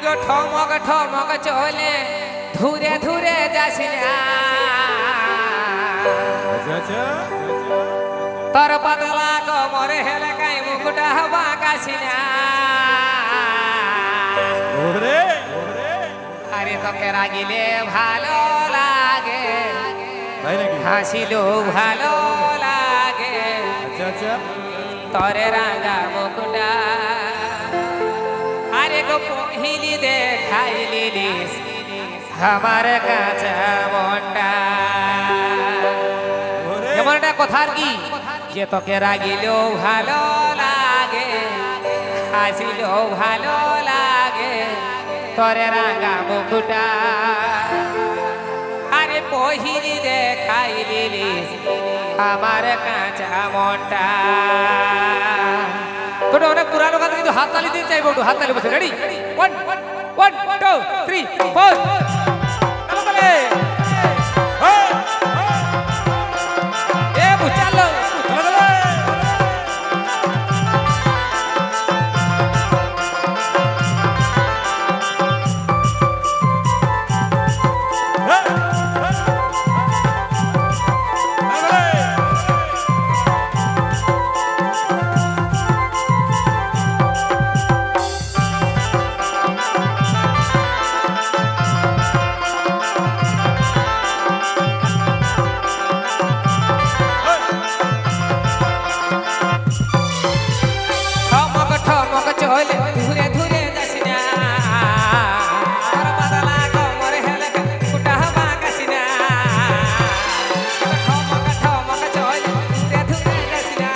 গো ঠমক ঠমক চলে ধুরে ধুরে যাসিনা তোর পাতলা কোমরে হেলাকাই মুকুটা হবা কাছিনা আরে তোকে রাগিলে ভালো লাগে হাসিলেও ভালো লাগে তোরে রাঙা মুকুটা আরে গো পহিলি দেখাইলি আমার কাঁচা মনটা এমনটা কথার কি যে তোকে রাগিলেও ভালো লাগে হাসিলেও ভালো লাগে তোরে রাঙা মুকুটা আরে পহিলি দেখাইলি আমার কাঁচা মনটা তোটা অনেক পুরানো কথা কিন্তু হাততালি দিতে চাইবো একটু হাততালি বসে রেডি 1 2 3 4 চলো ধুরে ধুরে যাসিনা তোর পাতলা কোমরে হেলাকা মুকুটা হবা কাছিনা ঠমক ঠমক চলে ধুরে ধুরে যাসিনা